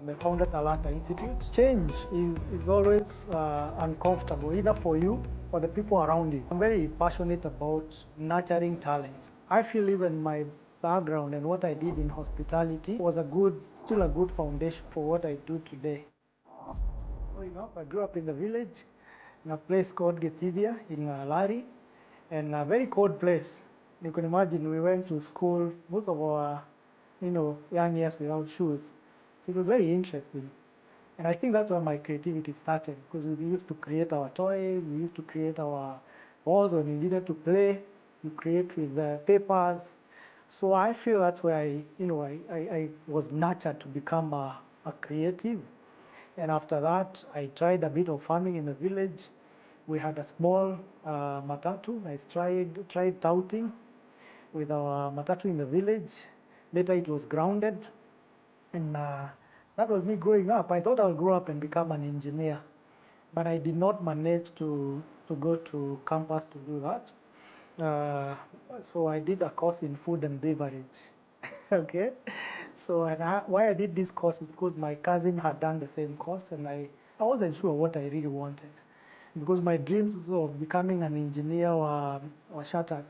The founder Talanta Institute. Change is always uncomfortable, either for you or the people around you. I'm very passionate about nurturing talents. I feel even my background and what I did in hospitality was still a good foundation for what I do today. Growing up, I grew up in the village, in a place called Getithia in Lari, and a very cold place. You can imagine we went to school, most of our, young years without shoes. So it was very interesting. And I think that's where my creativity started, because we used to create our toys, we used to create our balls when we needed to play, we create with papers. So I feel that's where I was nurtured to become a creative. And after that, I tried a bit of farming in the village. We had a small matatu. I tried touting with our matatu in the village. Later it was grounded. And that was me growing up. I thought I would grow up and become an engineer. But I did not manage to go to campus to do that. So I did a course in food and beverage. Okay. So why I did this course is because my cousin had done the same course, and I wasn't sure what I really wanted, because my dreams of becoming an engineer were shattered.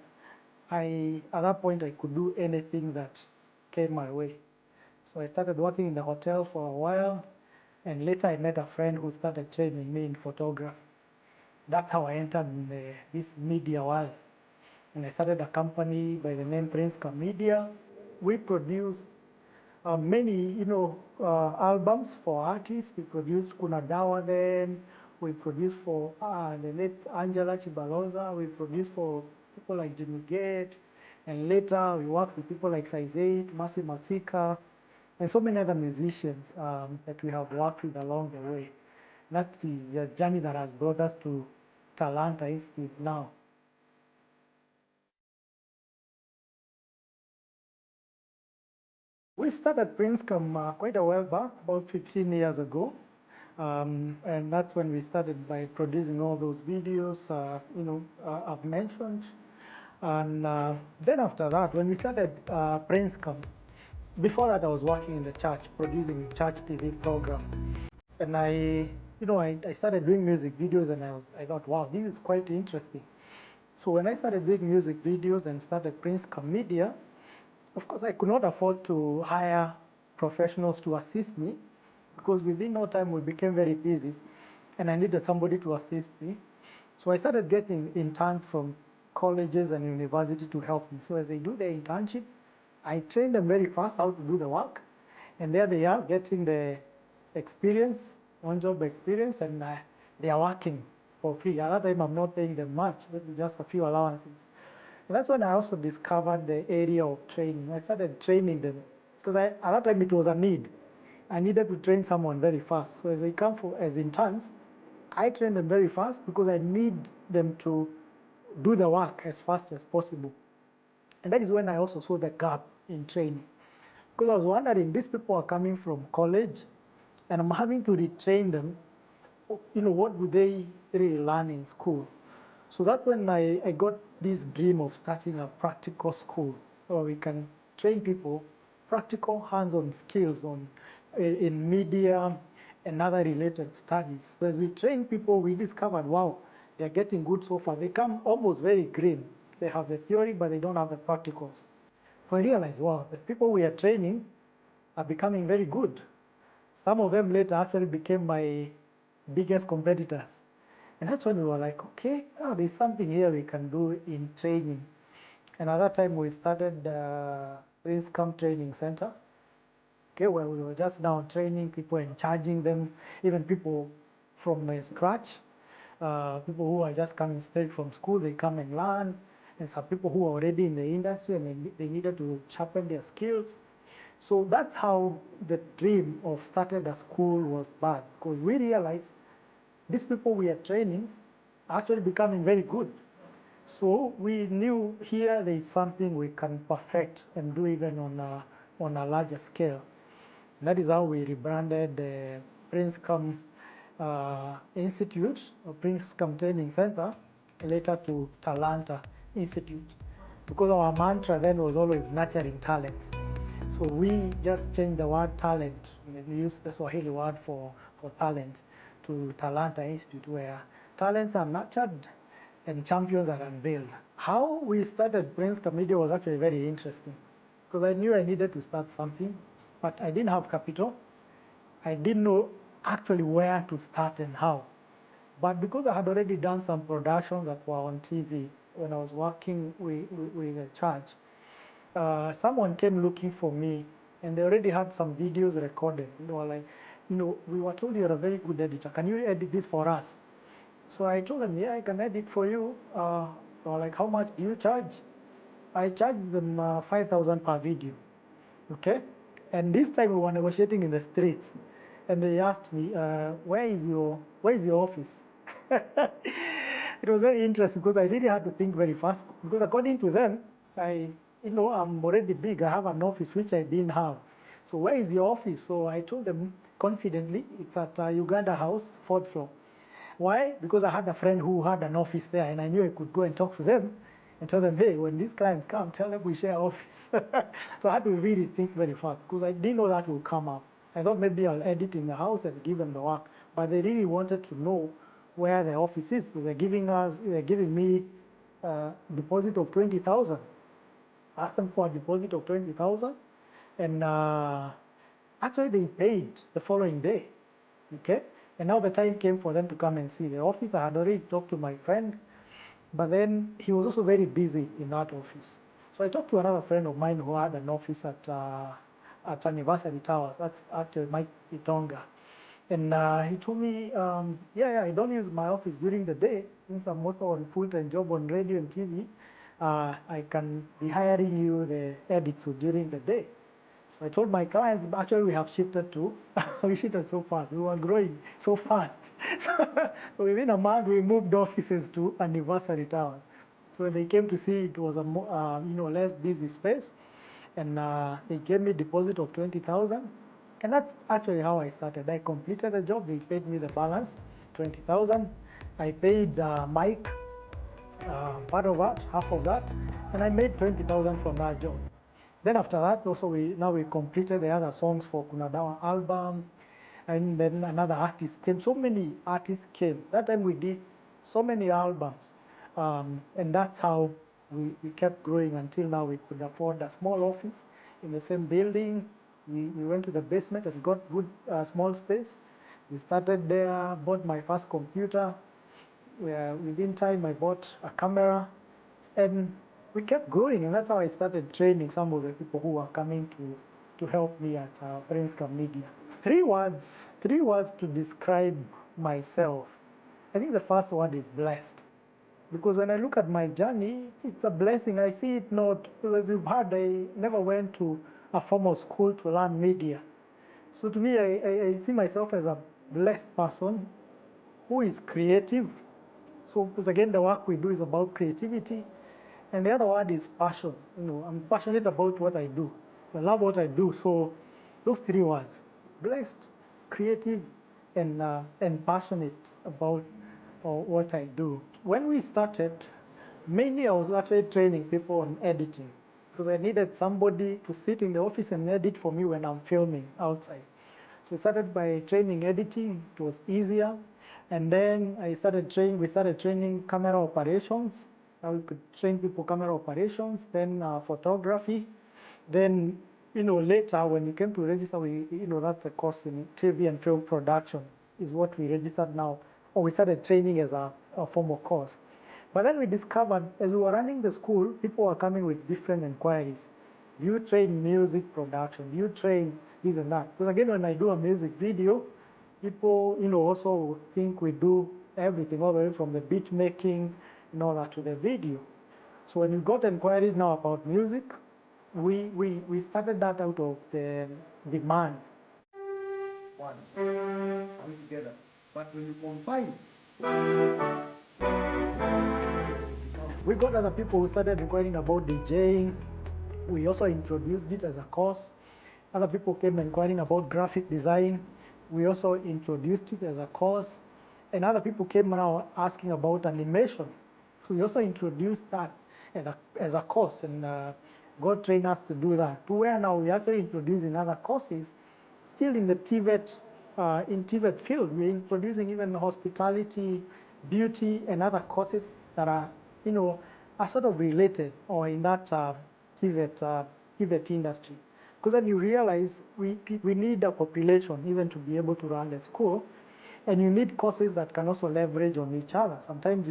At that point I could do anything that came my way. So I started working in the hotel for a while, and later I met a friend who started training me in photography. That's how I entered this media world. And I started a company by the name Princeca Media. We produce many, albums for artists. We produced Kuna Dawa then. We produced for the late Angela Chibaloza. We produced for people like Jimmy Gate. And later we worked with people like Size 8, Mercy Masika, and so many other musicians that we have worked with along the way. That is a journey that has brought us to Talanta Institute now. We started Princecom quite a while back, about 15 years ago. And that's when we started by producing all those videos, I've mentioned. And then after that, when we started Princecom, before that I was working in the church, producing church TV program. And I started doing music videos, and I thought, wow, this is quite interesting. So when I started doing music videos and started Princecom Media, of course, I could not afford to hire professionals to assist me, because within no time we became very busy and I needed somebody to assist me. So I started getting interns from colleges and university to help me. So as they do their internship, I train them very fast how to do the work. And there they are getting the experience, on-job experience, and they are working for free. At that time, I'm not paying them much, but just a few allowances. And that's when I also discovered the area of training. I started training them, because at that time it was a need. I needed to train someone very fast. So as they come as interns, I train them very fast because I need them to do the work as fast as possible. And that is when I also saw the gap in training. Because I was wondering, these people are coming from college and I'm having to retrain them. What would they really learn in school? So that's when I got this dream of starting a practical school where we can train people practical hands-on skills in media and other related studies. So as we train people, we discovered, wow, they're getting good so far. They come almost very green. They have the theory, but they don't have the practicals. So I realized, wow, the people we are training are becoming very good. Some of them later actually became my biggest competitors. And that's when we were like, okay, there's something here we can do in training. And at that time, we started the Princecom Training Center, okay, where we were just now training people and charging them, even people from scratch, people who are just coming straight from school, they come and learn, and some people who are already in the industry and they needed to sharpen their skills. So that's how the dream of starting a school was born, because we realized these people we are training are actually becoming very good. So we knew here there is something we can perfect and do even on a larger scale. And that is how we rebranded the Princecom Institute, or Princecom Training Center, later to Talanta Institute, because our mantra then was always nurturing talents. So we just changed the word talent We use the Swahili word for talent to Talanta Institute, where talents are nurtured and champions are unveiled. How we started Prince Media was actually very interesting because I knew I needed to start something, but I didn't have capital. I didn't know actually where to start and how. But because I had already done some productions that were on TV when I was working with a church, someone came looking for me and they already had some videos recorded. They were like, we were told you're a very good editor. Can you edit this for us? So I told them, yeah, I can edit for you. They were like, how much do you charge? I charged them 5,000 per video. Okay? And this time we were negotiating in the streets. And they asked me, where is your office? It was very interesting because I really had to think very fast. Because according to them, I'm already big. I have an office which I didn't have. So where is your office? So I told them confidently, it's at Uganda House, 4th floor. Why? Because I had a friend who had an office there, and I knew I could go and talk to them and tell them, hey, when these clients come, tell them we share office. So I had to really think very fast because I didn't know that would come up. I thought maybe I'll edit in the house and give them the work, but they really wanted to know where the office is. So they're giving me a deposit of 20,000. Asked them for a deposit of 20,000, and actually they paid the following day. Okay, and now the time came for them to come and see the office. I had already talked to my friend, but then he was also very busy in that office. So I talked to another friend of mine who had an office at Anniversary Towers. That's actually Mike Itonga. And he told me, yeah, I don't use my office during the day. Since I'm also on full-time job on radio and TV, I can be hiring you the edits during the day. So I told my clients, actually we have shifted to, we shifted so fast. We were growing so fast. So within a month, we moved offices to Anniversary Towers. So when they came to see it was a less busy space, and they gave me a deposit of 20,000. And that's actually how I started. I completed the job. They paid me the balance, 20,000. I paid Mike part of that, half of that, and I made 20,000 from that job. Then after that, also we completed the other songs for Kunadawa album, and then another artist came. So many artists came. That time we did so many albums, and that's how we kept growing until now we could afford a small office in the same building. We went to the basement and got good small space. We started there, bought my first computer. Within time, I bought a camera, and we kept growing, and that's how I started training some of the people who were coming to help me at Prince Media. Three words to describe myself. I think the first word is blessed. Because when I look at my journey, it's a blessing. I see it not, as you've heard, I never went to a formal school to learn media. So to me, I see myself as a blessed person who is creative. So because again, the work we do is about creativity. And the other word is passion. I'm passionate about what I do. I love what I do. So those three words: blessed, creative, and passionate about what I do. When we started, mainly I was actually training people on editing because I needed somebody to sit in the office and edit for me when I'm filming outside. So we started by training editing. It was easier. And then we started training camera operations. Now we could train people camera operations, then photography. Then, later when we came to register, that's a course in TV and film production is what we registered now. Or we started training as a formal course. But then we discovered as we were running the school, people were coming with different inquiries. Do you train music production? Do you train this and that? Because again, when I do a music video, people, also think we do everything, all the way from the beat making, that to the video. So when we got inquiries now about music, we started that out of the demand. One, coming together. But when you combine, we got other people who started inquiring about DJing. We also introduced it as a course. Other people came inquiring about graphic design. We also introduced it as a course. And other people came now asking about animation. So we also introduced that as a course and got trainers to do that. To where now we actually introducing other courses still in the TVET field. We're introducing even hospitality, beauty, and other courses that are, are sort of related or in that TVET industry. Because then you realize we need a population even to be able to run the school, and you need courses that can also leverage on each other. Sometimes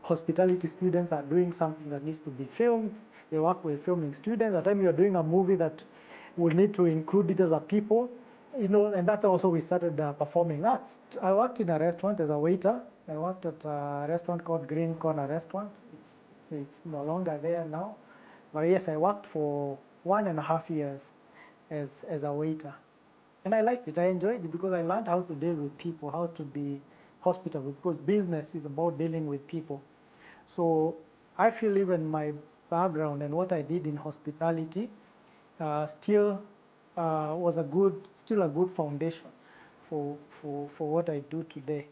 hospitality students are doing something that needs to be filmed. They work with filming students. At the time you're doing a movie that will need to include it as a people, and that's also we started performing arts. I worked in a restaurant as a waiter. I worked at a restaurant called Green Corner Restaurant. It's no longer there now. But yes, I worked for 1.5 years as a waiter. And I liked it. I enjoyed it because I learned how to deal with people, how to be hospitable, because business is about dealing with people. So I feel even my background and what I did in hospitality still was still a good foundation for what I do today.